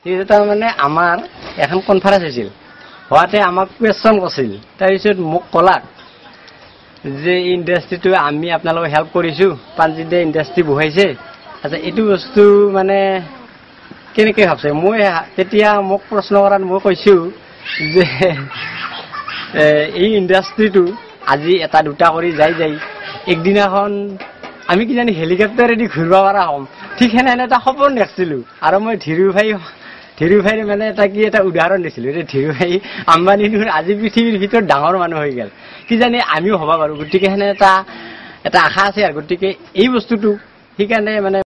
তাৰমানে আমাৰ এখন কনফাৰেন্স হৈছিল, হোৱাতে আমাক কুৱেশ্যন কৰিছিল। তাৰপিছত মোক ক'লাক যে ইণ্ডাষ্ট্ৰিটো আমি আপোনালোকক হেল্প কৰিছোঁ, পাঞ্জিদে ইণ্ডাষ্ট্ৰি বহাইছে, আচ্ছা এইটো বস্তু মানে কেনেকৈ ভাবছে? মই তেতিয়া মোক প্ৰশ্ন কৰাত মই কৈছোঁ যে এই ইণ্ডাষ্ট্ৰিটো আজি এটা দুটা কৰি যাই একদিনাখন আমি কিজানি হেলিকপ্টাৰেদি ঘূৰিব পৰা হ'ম, ঠিক সেনেহেনে এটা সপোন দেখিছিলোঁ। আৰু মই ধীৰু ভাইৰ মানে এটা উদাহৰণ দিছিলোঁ যে ধীৰু ভাই আম্বানী আজি পৃথিৱীৰ ভিতৰত ডাঙৰ মানুহ হৈ গ'ল, কিজানি আমিও হ'ব পাৰোঁ। গতিকে সেনে এটা আশা আছে। আৰু গতিকে এই বস্তুটো সেইকাৰণে মানে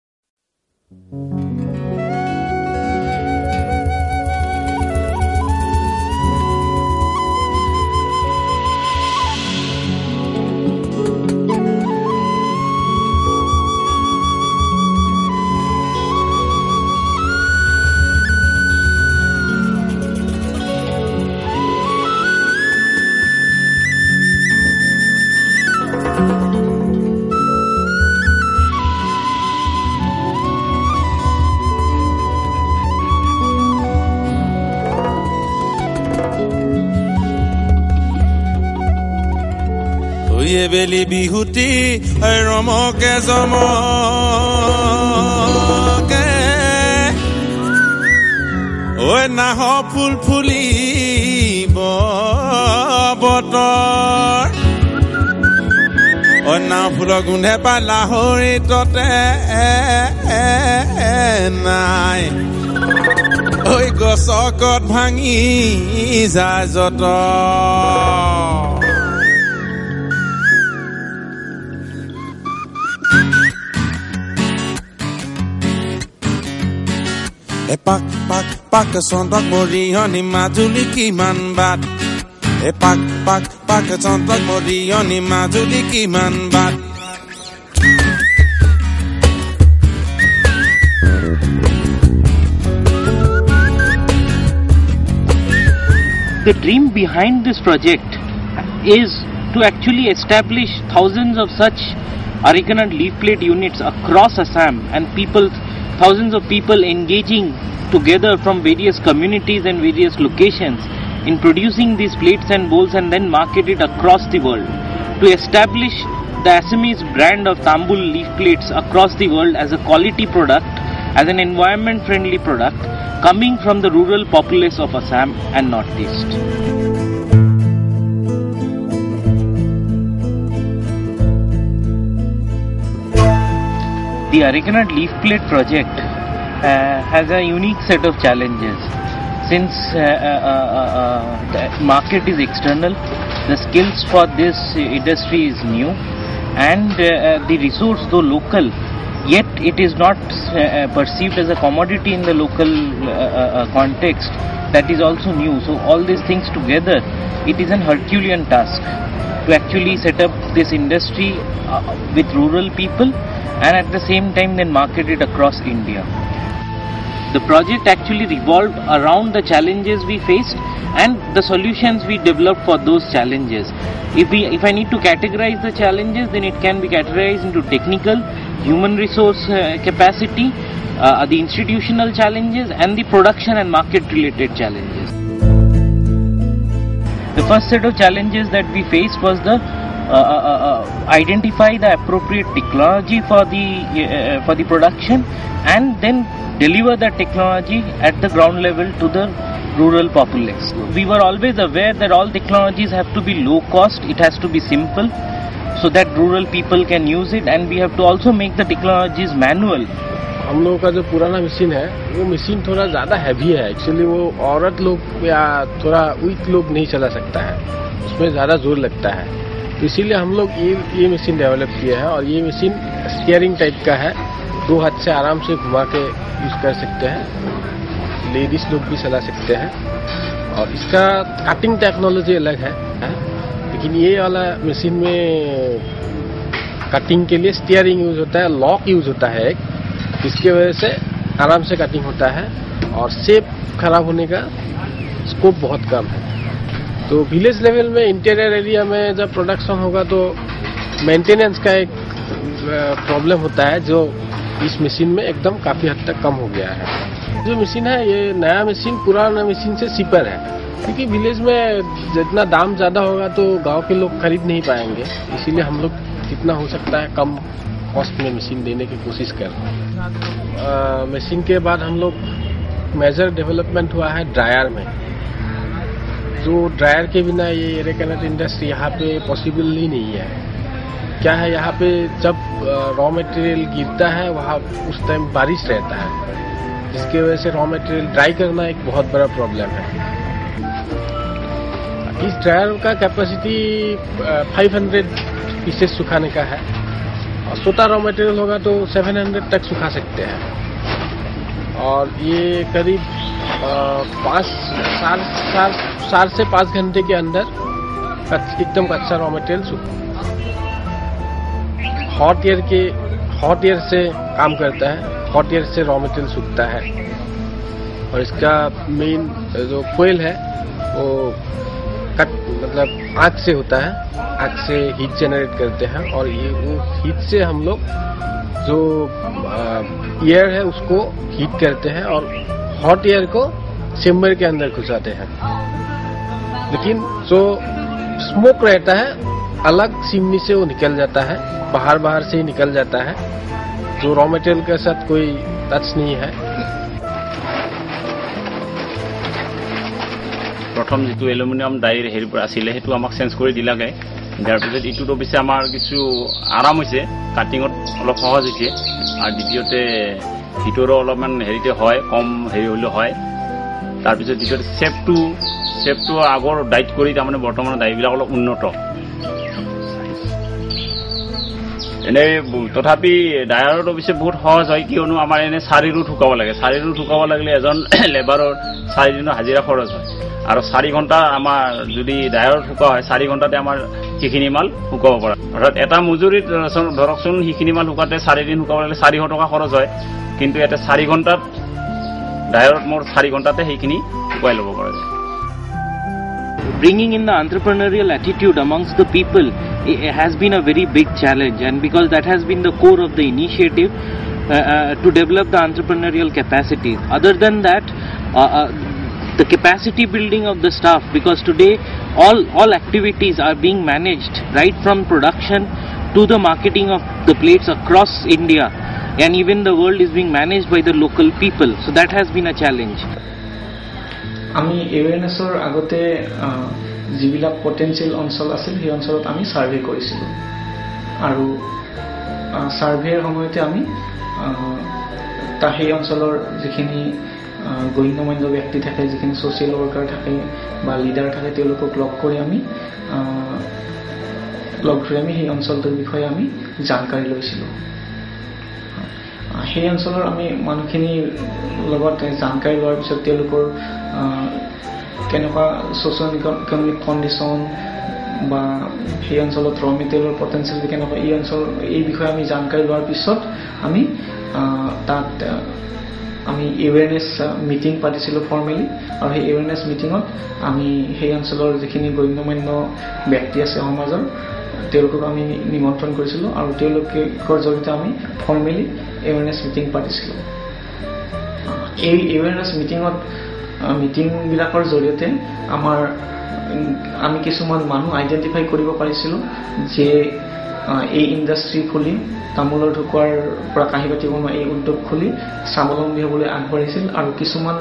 বেলি বিহুতি ৰমকে জমকে ঐ নাহ ফুল ফুলিব বতৰ অনা ফুলৰ গোন্ধে পাই লাহৰি ততে নাই ঐ গছকত ভাঙি যায় যত পাক পাক পাক চন্তক মৰিয়নি মাজুলী কিমান বাট পাক পাক পাক চন্তক মৰিয়নি মাজুলী কিমান বাট The dream behind this project is to actually establish thousands of such Arakanut leaf plate units across Assam and thousands of people engaging together from various communities and various locations in producing these plates and bowls and then market it across the world. To establish the Assamese brand of Tambul leaf plates across the world as a quality product, as an environment friendly product coming from the rural populace of Assam and Northeast. The Arakanut leaf plate project has a unique set of challenges. Since the market is external, the skills for this industry is new, and the resource, though local, yet it is not perceived as a commodity in the local context. That is also new. So all these things together, it is an Herculean task to actually set up this industry with rural people and at the same time then market it across India. The project actually revolved around the challenges we faced and the solutions we developed for those challenges. If I need to categorize the challenges, then it can be categorized into technical, human resource capacity, the institutional challenges and the production and market related challenges. The first set of challenges that we faced was the identify the appropriate technology for the production and then deliver that technology at the ground level to the rural populace. We were always aware that all technologies have to be low cost, it has to be simple so that rural people can use it, and we have to also make the technologies manual. हम लोगों का जो पुराना machine है वो machine थोड़ा ज़्यादा heavy है। एक्चुअली वो औरत लोग या थोड़ा वीक लोग नहीं चला सकता है, उसमें ज़्यादा जोर लगता है। तो इसीलिए हम लोग ये मशीन डेवलप किया है और ये मशीन स्टीयरिंग टाइप का है, दो हाथ से आराम से घुमा के यूज़ कर सकते हैं, लेडीज़ लोग भी चला सकते हैं। और इसका कटिंग टेक्नोलॉजी अलग है, लेकिन ये वाला मशीन में कटिंग के लिए स्टीयरिंग यूज़ होता है, लॉक यूज़ होता है एक, इसके वजह से आराम से कटिंग होता है और शेप खराब होने का स्कोप बहुत कम है। तो विलेज लेवल में इंटीरियर एरिया में जब प्रोडक्शन होगा तो मेंटेनेंस का एक प्रॉब्लम होता है जो इस मशीन में एकदम काफ़ी हद तक कम हो गया है। जो मशीन है ये नया मशीन पुराना मशीन से सीपर है, क्योंकि विलेज में जितना दाम ज़्यादा होगा तो गांव के लोग खरीद नहीं पाएंगे, इसीलिए हम लोग जितना हो सकता है कम कॉस्ट में मशीन देने की कोशिश कर रहे हैं। मशीन के बाद हम लोग मेजर डेवलपमेंट हुआ है ड्रायर में। जो ड्रायर के बिना ये एरेकैनेट इंडस्ट्री यहाँ पे पॉसिबल ही नहीं है। क्या है, यहाँ पे जब रॉ मटेरियल गिरता है वहाँ उस टाइम बारिश रहता है, जिसकी वजह से रॉ मटेरियल ड्राई करना एक बहुत बड़ा प्रॉब्लम है। इस ड्रायर का कैपेसिटी 500 पीसेस सुखाने का है, और छोटा रॉ मटेरियल होगा तो 700 तक सुखा सकते हैं। और ये करीब 4 से 5 घंटे के अंदर एकदम कच्चा रॉ मटेरियल हॉट एयर से काम करता है, हॉट एयर से रॉ मटेरियल सूखता है। और इसका मेन जो कोयल है वो मतलब आग से होता है, आग से हीट जनरेट करते हैं, और ये वो हीट से हम लोग जो एयर है उसको हीट करते हैं और हॉट एयर को चेम्बर के अंदर घुसाते हैं। लेकिन जो स्मोक रहता है अलग चिमनी से वो निकल जाता है, बाहर से ही निकल जाता है, जो रॉ मटेरियल के साथ कोई टच नहीं है। प्रथम जी एलुमिनियम डाइर हेर आছিলে সেইটো আমাক চেঞ্জ কৰি দিলাগে, যাৰ পিছত ইটোত অৱশ্যে আমাৰ কিছু আৰাম হৈছে, কাটিঙত অলপ সহজ হৈছে, আৰু দ্বিতীয়তে হিটৰো অলপমান হেৰিতে হয়, কম হেৰি হ'লে হয়। তাৰপিছত দ্বিতীয়তে চেপটো আগৰ ডাইট কৰি তাৰমানে বৰ্তমান ডাইবিলাক অলপ উন্নত। এনে তথাপি ডায়াৰত অৱশ্যে বহুত সহজ হয়, কিয়নো আমাৰ এনে 4 ৰুট শুকাব লাগে। 4 ৰুট শুকাব লাগিলে এজন লেবাৰৰ 4 দিনৰ হাজিৰা খৰচ হয়, আৰু 4 ঘণ্টা আমাৰ যদি ডায়াৰত শুকা হয় 4 ঘণ্টাতে আমাৰ সেইখিনি মাল শুকাব পৰা। অৰ্থাৎ এটা মজুৰিত ধৰকচোন সেইখিনি মাল শুকাতে 4 দিন শুকাব লাগিলে 400 টকা খৰচ হয়, কিন্তু ইয়াতে 4 ঘণ্টাত ডায়াৰত মোৰ 4 ঘণ্টাতে সেইখিনি শুকাই ল'ব পৰা যায়। Bringing in the entrepreneurial attitude amongst the people has been a very big challenge, and because that has been the core of the initiative to develop the entrepreneurial capacities. Other than that, the capacity building of the staff, because today all activities are being managed right from production to the marketing of the plates across India, and even the world is being managed by the local people, so that has been a challenge. আমি এৱেৰনেছৰ আগতে যিবিলাক potential অঞ্চল আছিল সেই অঞ্চলত আমি survey কৰিছিলোঁ, আৰু সাৰ্ভেৰ সময়তে আমি সেই অঞ্চলৰ যিখিনি গণ্যমান্য ব্যক্তি থাকে, যিখিনি ছ'চিয়েল ৱৰ্কাৰ থাকে বা লিডাৰ থাকে, তেওঁলোকক লগ ধৰি আমি সেই অঞ্চলটোৰ বিষয়ে আমি জানকাৰী লৈছিলোঁ। সেই অঞ্চলৰ আমি মানুহখিনিৰ লগত জানকাৰী লোৱাৰ পিছত তেওঁলোকৰ কেনেকুৱা ছ'চিয়েল ইকনমিক কণ্ডিশ্যন বা সেই অঞ্চলত ৰ মেটেৰিয়েলৰ পটেনচিয়েল কেনেকুৱা, এই বিষয়ে আমি জানকাৰী লোৱাৰ পিছত আমি তাত আমি এৱেৰনেছ মিটিং পাতিছিলোঁ ফৰ্মেলি, আৰু সেই এৱেৰনেছ মিটিঙত আমি সেই অঞ্চলৰ যিখিনি গণ্যমান্য ব্যক্তি আছে সমাজৰ, তেওঁলোকক আমি নিমন্ত্ৰণ কৰিছিলোঁ, আৰু তেওঁলোকৰ জৰিয়তে আমি ফৰ্মেলি এৱেৰনেছ মিটিং পাতিছিলোঁ। এই এৱেৰনেছ মিটিংবিলাকৰ জৰিয়তে আমি কিছুমান মানুহ আইডেণ্টিফাই কৰিব পাৰিছিলোঁ যে এই ইণ্ডাষ্ট্ৰী খুলি তামোলৰ ঢুকুৱাৰ পৰা কাঁহী বাতি বনোৱা এই উদ্যোগ খুলি স্বাৱলম্বী হ'বলৈ আগবাঢ়িছিল, আৰু কিছুমান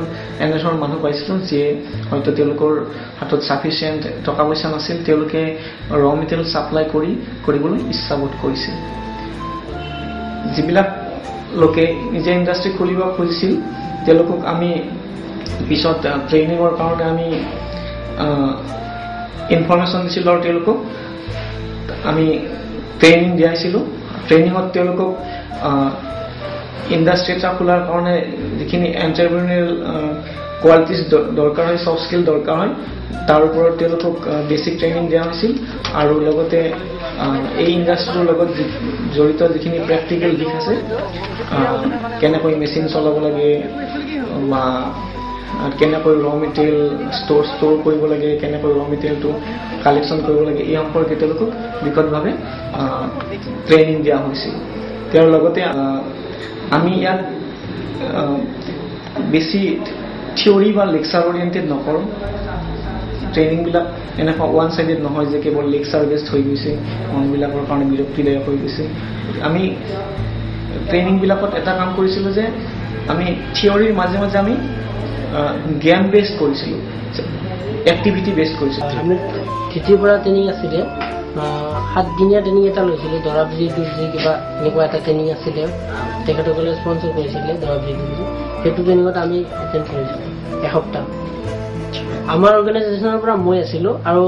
এনেধৰণৰ মানুহ পাইছিলোঁ যে হয়তো তেওঁলোকৰ হাতত ছাফিচিয়েণ্ট টকা পইচা নাছিল, তেওঁলোকে ৰ মেটেৰিয়েল ছাপ্লাই কৰিবলৈ ইচ্ছাবোধ কৰিছিল। যিবিলাক লোকে নিজে ইণ্ডাষ্ট্ৰী খুলিব খুজিছিল তেওঁলোকক আমি পিছত ট্ৰেইনিঙৰ কাৰণে আমি ইনফৰমেশ্যন দিছিলোঁ, আৰু তেওঁলোকক আমি ট্ৰেইনিং দিয়াইছিলোঁ। ট্ৰেইনিঙত তেওঁলোকক ইণ্ডাষ্ট্ৰী এটা খোলাৰ কাৰণে যিখিনি এণ্টাৰপ্ৰেনিউৰিয়েল কোৱালিটিজ দৰকাৰ হয়, ছফ্ট স্কিল দৰকাৰ হয়, তাৰ ওপৰত তেওঁলোকক বেছিক ট্ৰেইনিং দিয়া হৈছিল, আৰু লগতে এই ইণ্ডাষ্ট্ৰীটোৰ লগত জড়িত যিখিনি প্ৰেক্টিকেল দিশ আছে, কেনেকৈ মেচিন চলাব লাগে বা কেনেকৈ ৰ মেটেৰিয়েল ষ্ট'ৰ কৰিব লাগে, কেনেকৈ ৰ মেটেৰিয়েলটো কালেকশ্যন কৰিব লাগে, এই সম্পৰ্কে তেওঁলোকক বিশদভাৱে ট্ৰেইনিং দিয়া হৈছিল। তেওঁৰ লগতে আমি ইয়াত বেছি থিয়ৰী বা লেকচাৰ অৰিয়েণ্টেড নকৰোঁ ট্ৰেইনিংবিলাক এনেকুৱা ওৱান চাইডেড নহয় যে কেৱল লেকচাৰ বেছড হৈ গৈছে মানুহবিলাকৰ কাৰণে বিৰক্তিদায়ক হৈ গৈছে আমি ট্ৰেইনিংবিলাকত এটা কাম কৰিছিলোঁ যে আমি থিয়ৰীৰ মাজে মাজে আমি জ্ঞান বেছড কৰিছিলোঁ এক্টিভিটি বেছড কৰিছিলোঁ আমি তৃতীয়ৰ পৰা ট্ৰেইনিং আছিলে 7 দিনীয়া ট্ৰেইনিং এটা লৈছিলোঁ দৰাবজি দুৰ্জি কিবা এনেকুৱা এটা ট্ৰেইনিং আছিলে তেখেতসকলে স্পন্সৰ কৰিছিলে দৰাবজি দুৰ্জি সেইটো ট্ৰেইনিঙত আমি এটেণ্ড কৰিছিলোঁ এসপ্তাহ আমাৰ অৰ্গেনাইজেশ্যনৰ পৰা মই আছিলোঁ আৰু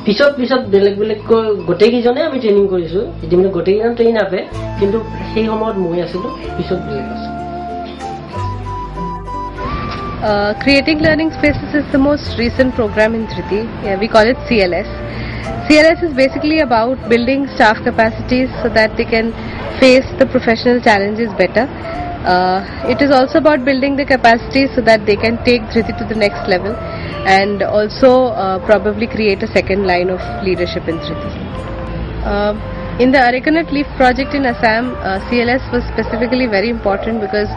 পিছত বেলেগ বেলেগকৈ গোটেইকেইজনে আমি ট্ৰেইনিং কৰিছোঁ ইতিমধ্যে গোটেইকেইজন ট্ৰেইন আপে কিন্তু সেই সময়ত মই আছিলোঁ পিছত বেলেগ আছিলোঁ Creating Learning Spaces is the most recent program in Triti. We call it CLS. CLS is basically about building staff capacities so that they can face the professional challenges better. It is also about building the capacities so that they can take Triti to the next level and also probably create a second line of leadership in Triti. In the Arecanut Leaf project in Assam, CLS was specifically very important because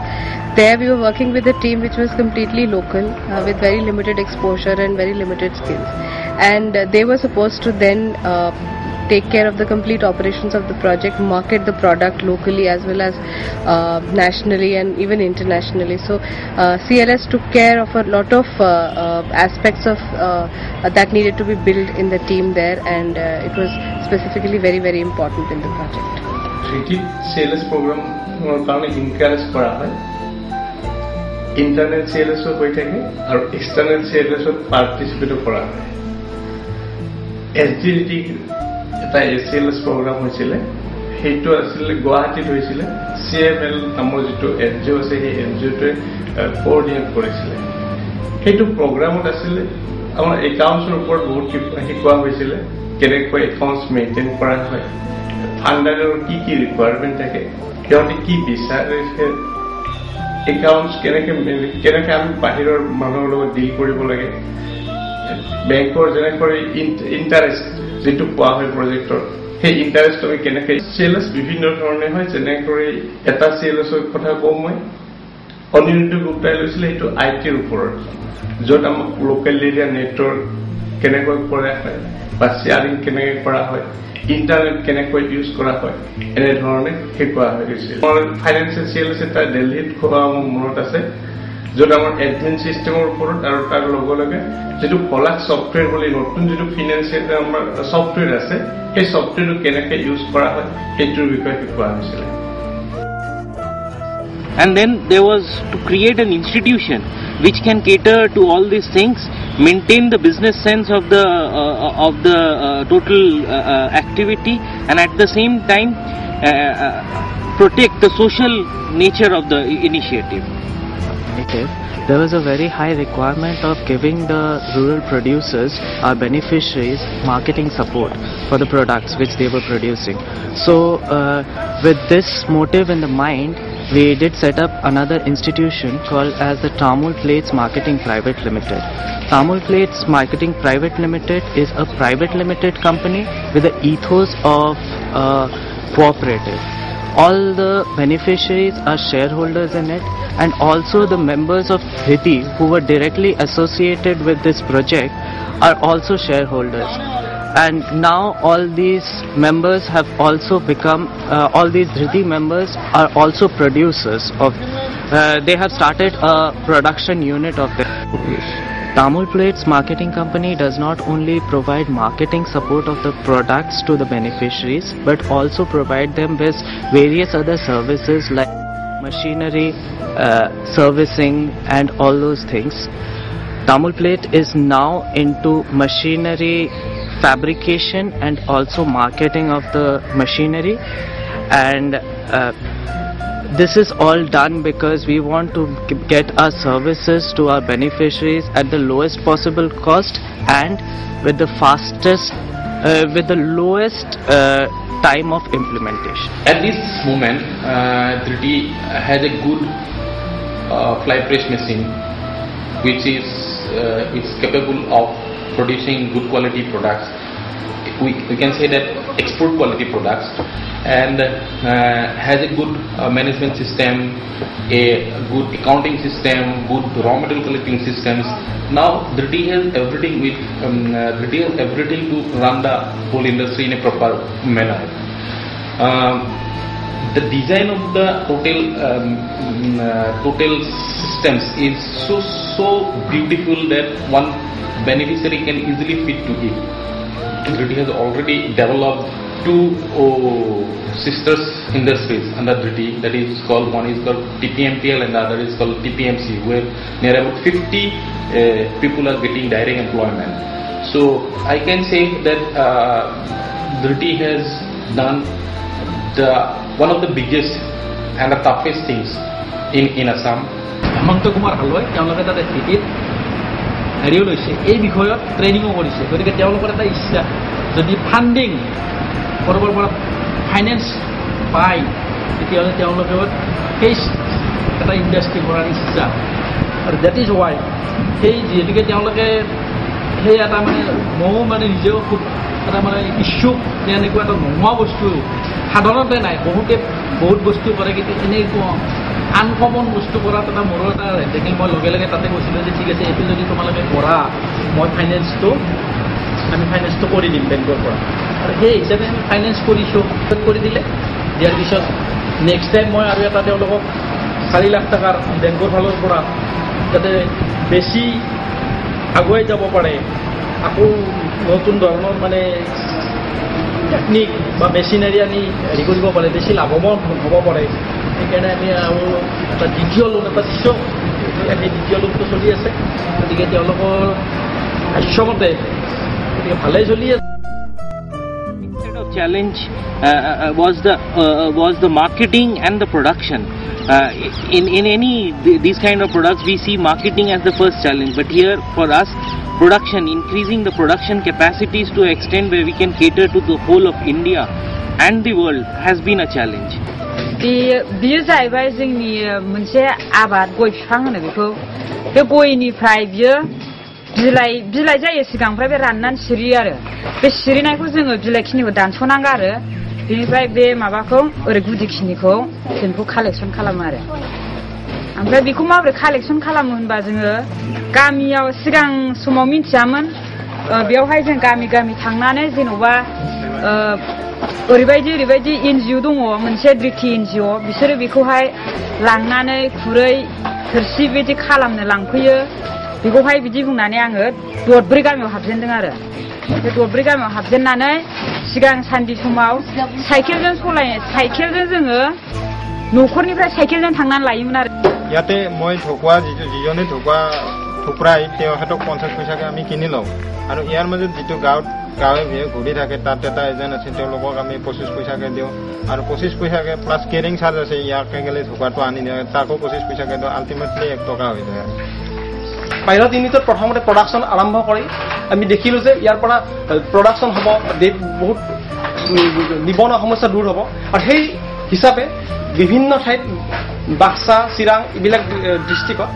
there we were working with a team which was completely local with very limited exposure and very limited skills. And they were supposed to then take care of the complete operations of the project, market the product locally as well as nationally and even internationally. So CLS took care of a lot of aspects of that needed to be built in the team there and it was specifically very, very important in the project. Triti CLS program karone encourage kora hoy internal CLS hoi thake aru external CLS participate kora hoy SDT এটা CLS program হৈছিলে সেইটো আসলে গুৱাহাটীত হৈছিলে CML নামৰ যেটো NGO আছে সেই NGO-টোৱে কোঅৰ্ডিনেট কৰিছিলে সেইটো প্ৰগ্ৰামত আসলে আমাৰ একাউন্টছৰ ওপৰত বহুত শিকোৱা হৈছিলে কেনেকৈ একাউন্টছ মেইনটেইন কৰা হয় ফান্ডাৰৰ কি ৰিকোয়াৰমেন্ট থাকে কিহতে কি বিচাৰে একাউন্টছ কেনেকৈ আমি বাহিৰৰ মানুহৰ লগত ডিল কৰিব লাগে বেংকৰ যেনেকৈ ইন্টাৰেষ্ট যেটো পোৱা হয় প্ৰজেক্টৰ সেই ইন্টাৰেষ্ট আমি কেনেকৈ CLS বিভিন্ন ধৰণে হয় যেনেকৈ এটা CLS ৰ কথা কম মই অনিৰুদ্ধ গুপ্তাই লৈছিলে সেইটো আইটিৰ ওপৰত য'ত আমাৰ লোকেল এৰিয়া নেটৱৰ্ক কেনেকৈ কৰা হয় বা শেয়াৰিং কেনেকৈ কৰা হয় ইন্টাৰনেট কেনেকৈ ইউজ কৰা হয় এনে ধৰণে শিকোৱা হৈছিল ফাইনেন্সিয়েল CLS এটা দিল্লীত খোৱা মনত আছে য'ত আমাৰ এডমিন সিস্টেমৰ ওপৰত আৰু তাৰ লগে যেটো কলাক সফটওয়্যাৰ বুলি নতুন যেটো ফিনান্সিয়েল আমাৰ সফটওয়্যাৰ আছে সেই সফটওয়্যাৰটো কেনেকৈ ইউজ কৰা হয় সেইটোৰ বিষয়ে শিকোৱা হৈছিল And then there was to create an institution which can cater to all these things, maintain the business sense of the total activity, and at the same time protect the social nature of the initiative. There was a very high requirement of giving the rural producers, our beneficiaries, marketing support for the products which they were producing. So with this motive in the mind, we did set up another institution called as the Tamul Plates Marketing Private Limited. Tamul Plates Marketing Private Limited is a private limited company with the ethos of cooperative. All the beneficiaries are shareholders in it, and also the members of Triti who were directly associated with this project are also shareholders. And now all these members have also become, all these Triti members are also producers of, they have started a production unit of their. Tamul Plates Marketing Company does not only provide marketing support of the products to the beneficiaries, but also provide them with various other services like machinery, servicing and all those things. Tamul Plate is now into machinery fabrication and also marketing of the machinery, and this is all done because we want to get our services to our beneficiaries at the lowest possible cost and with the fastest, with the lowest time of implementation. At this moment, Triti has a good fly press machine which is capable of producing good quality products. We can say that export quality products. and has a good management system, a good accounting system, good raw material collecting systems. Now Dhriti has everything with Dhriti has everything to run the whole industry in a proper manner. The design of the total systems is so beautiful that one beneficiary can easily fit to it. Dhriti has already developed two sisters industries under Dhriti. That is called, one is called TPMPL and the other is called TPMC, where near about 50 people are getting direct employment. So I can say that Dhriti has done one of the biggest and the toughest things in Assam. Hemanta Kumar হালৈ তেওঁলোকে তাতে স্থিতিত হেৰিও লৈছে, এই বিষয়ত ট্ৰেইনিঙো কৰিছে। গতিকে তেওঁলোকৰ এটা ইচ্ছা, যদি ফাণ্ডিং ক'ৰবাৰ পৰা ফাইনেন্স পায় তেতিয়াহ'লে তেওঁলোকেও সেই এটা ইণ্ডাষ্ট্ৰি কৰাৰ ইচ্ছা। আৰু ডেট ইজ ৱাই সেই যিহেতুকে তেওঁলোকে সেই এটা মানে ময়ো মানে নিজেও খুব এটা মানে ইচ্ছুক যে এনেকুৱা এটা নোহোৱা বস্তু সাধাৰণতে নাই, বহুত বস্তু কৰে, কিন্তু এনেকুৱা আনকমন বস্তু কৰাত এটা মোৰো এটা দেখিল। মই লগে লগে তাতে কৈছিলোঁ যে ঠিক আছে, এইটো যদি তোমালোকে কৰা মই আমি ফাইনেন্সটো কৰি দিম বেংকৰ পৰা। আৰু সেই হিচাপে আমি ফাইনেন্স কৰিছোঁ, কৰি দিলে দিয়াৰ পিছত নেক্সট টাইম মই আৰু এটা তেওঁলোকক 4 লাখ টকাৰ বেংকৰ ফালৰ পৰা যাতে বেছি আগুৱাই যাব পাৰে, আকৌ নতুন ধৰণৰ মানে টেকনিক বা মেচিনাৰী আনি হেৰি কৰিব পাৰে, বেছি লাভৱান হ'ব পাৰে। সেইকাৰণে আমি আৰু এটা দ্বিতীয় লোন এটা দিছোঁ, সেই দ্বিতীয় লোনটো চলি আছে। গতিকে তেওঁলোকৰ ভাষ্যমতে গতিকে ভালেই চলি আছে। Challenge was the marketing and the production. In any these kind of products, we see marketing as the first challenge, but here for us, production, increasing the production capacities to an extent where we can cater to the whole of India and the world has been a challenge. बियो जाहैबाय जोंनि मोनसे आबाद गय बिफां होनो बेखौ। बे गयनिफ्राय बियो बिलाइ जायो सिगांनिफ्राय बे राननानै सिरियो आरो बे सिरिनायखौ जोङो बिलाइखिनिखौ दानस'नांगौ आरो बेनिफ्राय बे माबाखौ ओरै गुदिखिनिखौ जों बेखौ कालेक्सन खालामो आरो। ओमफ्राय बेखौ माबोरै कालेक्सन खालामो होनबा जोङो गामियाव सिगां समाव मिथियामोन, बेयावहाय जों गामि गामि थांनानै जेन'बा ओरैबायदि NGO दङ मोनसे Dhriti NGO, बिसोरो बेखौहाय लांनानै खुरै थोरसि बिदि खालामनो लांफैयो। बेखौहाय बिदि बुंनानै आङो दरब्रै गामियाव हाबजेनदों आरो बे दरब्रै गामियाव हाबजेननानै सिगां सानदि समाव साइकेलजों जोङो न'खरनिफ्राय साइकेलजों थांनानै लायोमोन आरो। ইয়াতে মই ঢকুৱা যিজনে ঢকুৱা থুপৰাই তেখেতক 50 পইচাকে আমি কিনি লওঁ, আৰু ইয়াৰ মাজত যিটো গাঁৱে ভূঞে ঘূৰি থাকে তাত এটা এজেণ্ট আছে, তেওঁলোকক আমি 25 পইচাকে দিওঁ, আৰু 25 পইচাকে প্লাছ কেৰিং চাৰ্জ আছে, ইয়াকে গ'লে ঢকুৱাটো আনি দিয়ে তাকো 25 পইচাকে দিওঁ, আল্টিমেটলি 1 টকা হৈ যায়। পাইলট ইউনিটত প্ৰথমতে প্ৰডাকশ্যন আৰম্ভ কৰি আমি দেখিলোঁ যে ইয়াৰ পৰা প্ৰডাকশ্যন হ'ব, বহুত নিবনুৱা সমস্যা দূৰ হ'ব, আৰু সেই হিচাপে বিভিন্ন ঠাইত বাক্সা, চিৰাং এইবিলাক ডিষ্ট্ৰিক্টত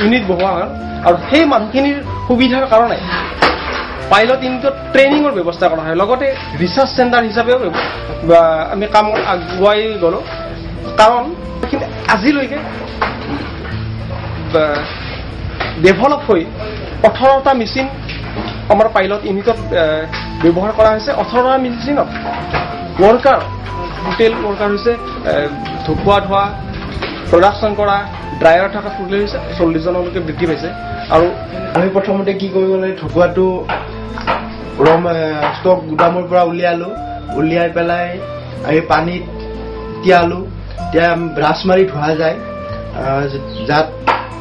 ইউনিট বহোৱা হ'ল। আৰু সেই মানুহখিনিৰ সুবিধাৰ কাৰণে পাইলট ইউনিটত ট্ৰেইনিঙৰ ব্যৱস্থা কৰা হয়, লগতে ৰিচাৰ্চ চেণ্টাৰ হিচাপেও আমি কাম আগুৱাই গ'লোঁ। কাৰণ আজিলৈকে ডেভেলপ হৈ 18টা মেচিন আমাৰ পাইলট ইউনিটত ব্যৱহাৰ কৰা হৈছে। 18টা মেচিনত ৱৰ্কাৰ, টোটেল ৱৰ্কাৰ হৈছে ঢকুৱা ধোৱা, প্ৰডাকশ্যন কৰা, ড্ৰায়াৰ থকা টোটেল হৈছে 40 জনলৈকে বৃদ্ধি পাইছে। আৰু আমি প্ৰথমতে কি কৰিব লাগে, ঢকুৱাটো ষ্টক গুদামৰ পৰা উলিয়াই পেলাই আমি পানীত তিয়ালোঁ, এতিয়া ব্ৰাছ মাৰি ধোৱা যায়, যাত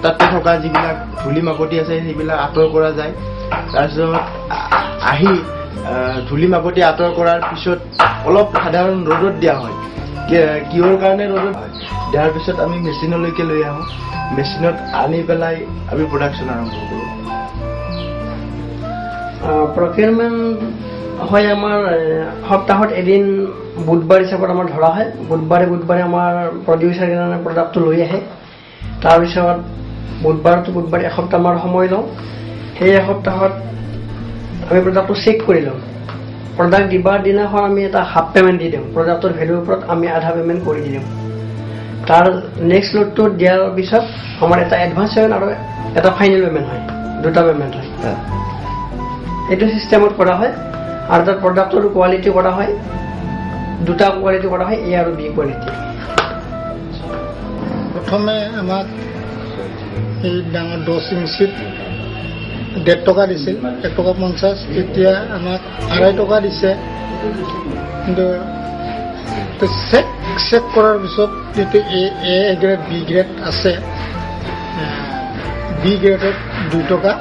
তাতে থকা যিবিলাক ধূলি মাকতি আছে সেইবিলাক আঁতৰ কৰা যায়। তাৰপিছত আহি ধূলি মাকতি আঁতৰ কৰাৰ পিছত অলপ সাধাৰণ ৰ'দত দিয়া হয়। কিহৰ কাৰণে ৰ'দত দিয়াৰ পিছত আমি মেচিনলৈকে লৈ আহোঁ, মেচিনত আনি পেলাই আমি প্ৰডাকশ্যন আৰম্ভ কৰোঁ। প্ৰকিউৰমেণ্ট হয় আমাৰ সপ্তাহত এদিন বুধবাৰ হিচাপত আমাৰ ধৰা হয়। বুধবাৰে আমাৰ প্ৰডিউচাৰ কাৰণে প্ৰডাক্টটো লৈ আহে। তাৰপিছত বুধবাৰে এসপ্তাহ আমাৰ সময় লওঁ। সেই এসপ্তাহত আমি প্ৰডাক্টটো চেক কৰি লওঁ প্ৰডাক্ট দিবাৰ দিনাখন আমি এটা হাফ পেমেণ্ট দি দিওঁ প্ৰডাক্টৰ ভেলুৰ ওপৰত আমি আধা পেমেণ্ট কৰি দি দিওঁ তাৰ নেক্সট লটটো দিয়াৰ পিছত আমাৰ এটা এডভান্স পেমেণ্ট আৰু এটা ফাইনেল পেমেণ্ট হয় দুটা পেমেণ্ট হয় এইটো চিষ্টেমত কৰা হয় আৰু তাৰ প্ৰডাক্টৰ কোৱালিটি কৰা হয় দুটা কোৱালিটি কৰা হয় এ আৰু বি কোৱালিটি প্ৰথমে আমাক এই ডাঙৰ 10 ইঞ্চিত 1.5 টকা দিছিল 1 টকা 50 এতিয়া আমাক 2.5 টকা দিছে কিন্তু চেক কৰাৰ পিছত যিটো এ গ্ৰেড বি গ্ৰেড আছে বি গ্ৰেডত 2 টকা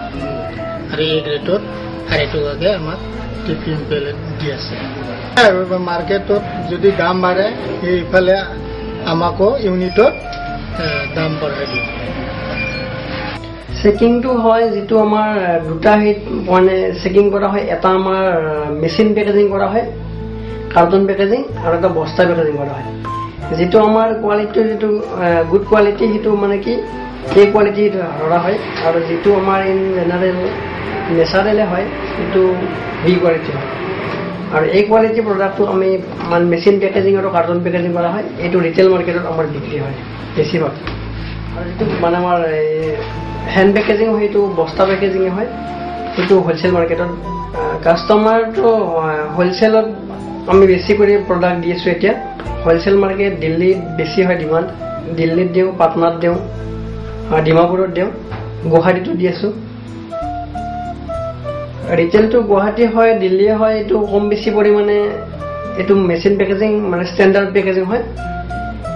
আৰু এ গ্ৰেডত 2.5 টকাকে আমাক টিপিং পেলেট দি আছে আৰু মাৰ্কেটত যদি দাম বাঢ়ে এইফালে আমাকো ইউনিটত দাম বঢ়াই দিয়ে চেকিংটো হয় যিটো আমাৰ দুটা হিট মানে চেকিং কৰা হয় এটা আমাৰ মেচিন পেকেজিং কৰা হয় কাৰ্টন পেকেজিং আৰু এটা বস্তা পেকেজিং কৰা হয় যিটো আমাৰ কোৱালিটি যিটো গুড কোৱালিটি সেইটো মানে কি এই কোৱালিটি ধৰা হয় আৰু যিটো আমাৰ ইন জেনাৰেল নেচাৰেলে হয় সেইটো বি কোৱালিটি হয় আৰু এই কোৱালিটি প্ৰডাক্টটো আমি মানে মেচিন পেকেজিং আৰু কাৰ্টন পেকেজিং কৰা হয় এইটো ৰিটেল মাৰ্কেটত আমাৰ বিক্ৰী হয় বেছিভাগ আৰু যিটো মানে আমাৰ হেণ্ড পেকেজিং হয় সেইটো বস্তা পেকেজিং হয় সেইটো হোলচেল মাৰ্কেটত কাষ্টমাৰটো হোলচেলত আমি বেছি কৰি প্ৰডাক্ট দি আছোঁ এতিয়া হোলচেল মাৰ্কেট দিল্লীত বেছি হয় ডিমাণ্ড দিল্লীত দিওঁ পাটনাত দিওঁ ডিমাপুৰত দিওঁ গুৱাহাটীতো দি আছোঁ ৰিটেলটো গুৱাহাটী হয় দিল্লী হয় এইটো কম বেছি পৰিমাণে এইটো মেচিন পেকেজিং মানে ষ্টেণ্ডাৰ্ড পেকেজিং হয়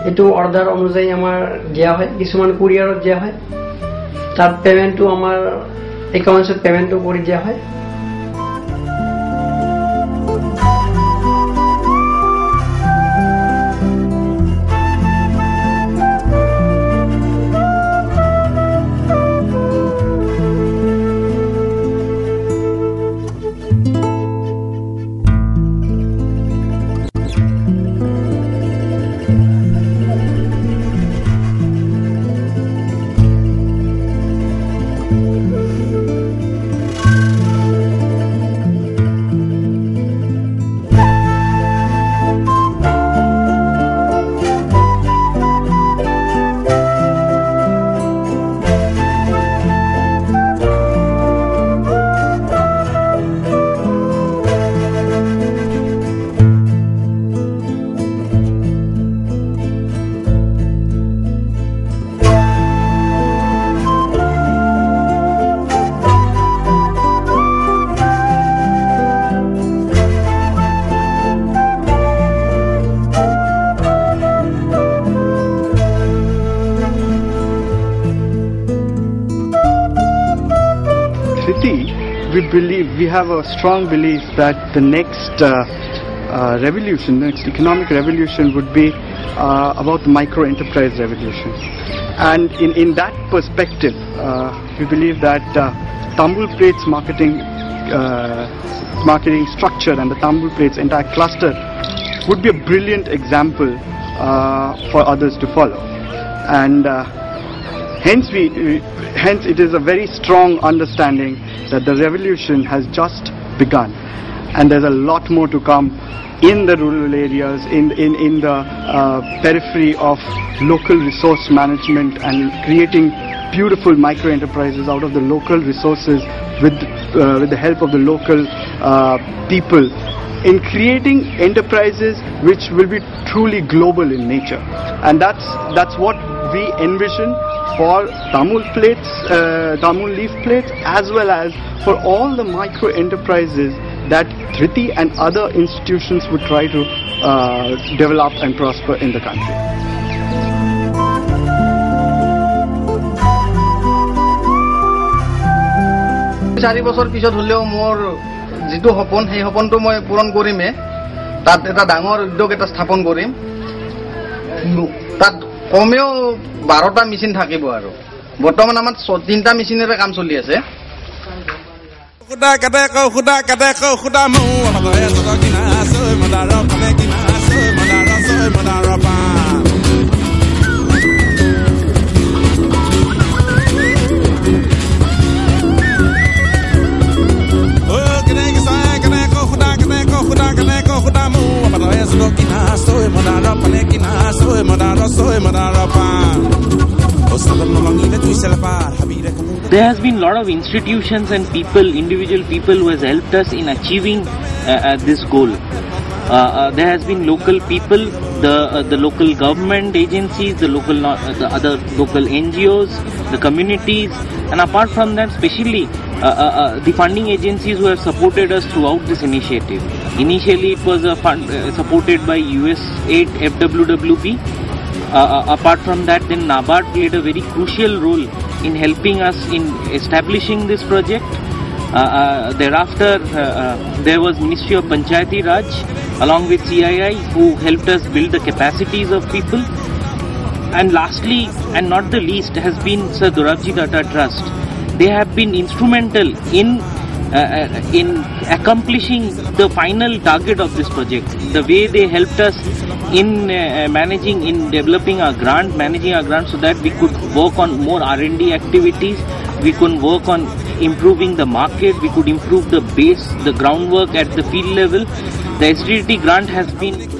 এইটো অৰ্ডাৰ অনুযায়ী আমাৰ দিয়া হয় কিছুমান কুৰিয়াৰত দিয়া হয় তাত পেমেণ্টটো আমাৰ একাউণ্টছত পেমেণ্টটো কৰি দিয়া হয় We have a strong belief that the next revolution, next economic revolution would be about the micro-enterprise revolution. And in that perspective, we believe that Tambul Plates marketing structure and the Tambul Plates entire cluster would be a brilliant example for others to follow. And hence it is a very strong understanding that the revolution has just begun and there's a lot more to come in the rural areas, in the periphery of local resource management and creating beautiful micro enterprises out of the local resources with the help of the local people in creating enterprises which will be truly global in nature. And that's what we envision for Tamul Plates, Tamul Leaf Plates, as well as for all the micro enterprises that Thriti and other institutions would try to develop and prosper in the country. চাৰি বছৰ পিছত হলেও মোৰ যিটো সপোন সেই সপোনটো মই পূৰণ কৰিমে তাত এটা ডাঙৰ উদ্যোগ এটা স্থাপন কৰিম তাত কমেও 12টা মেচিন থাকিব আৰু বৰ্তমান আমাৰ 3টা মেচিনেৰে কাম চলি আছে খুদা কাটে খুদা মৌ আমাৰে জগত কিনা আছে মদাৰ ফালে কিনা আছে মদাৰ পা there has been a lot of institutions and people, individual people who has helped us in achieving this goal. There has been local people, the local government agencies, the other local NGOs, the communities, and apart from that, especially the funding agencies who have supported us throughout this initiative. Initially, it was supported by USAID, FWWP. Apart from that, then NABARD played a very crucial role in helping us in establishing this project. Thereafter, there was Ministry of Panchayati Raj along with CII who helped us build the capacities of people. And lastly, and not the least, has been Sir Dorabji Tata Trust. They have been instrumental in accomplishing the final target of this project. The way they helped us in developing our grant, managing our grant, so that we could work on more R&D activities, we could work on improving the market, we could improve the base, the groundwork at the field level. The SDDT grant has been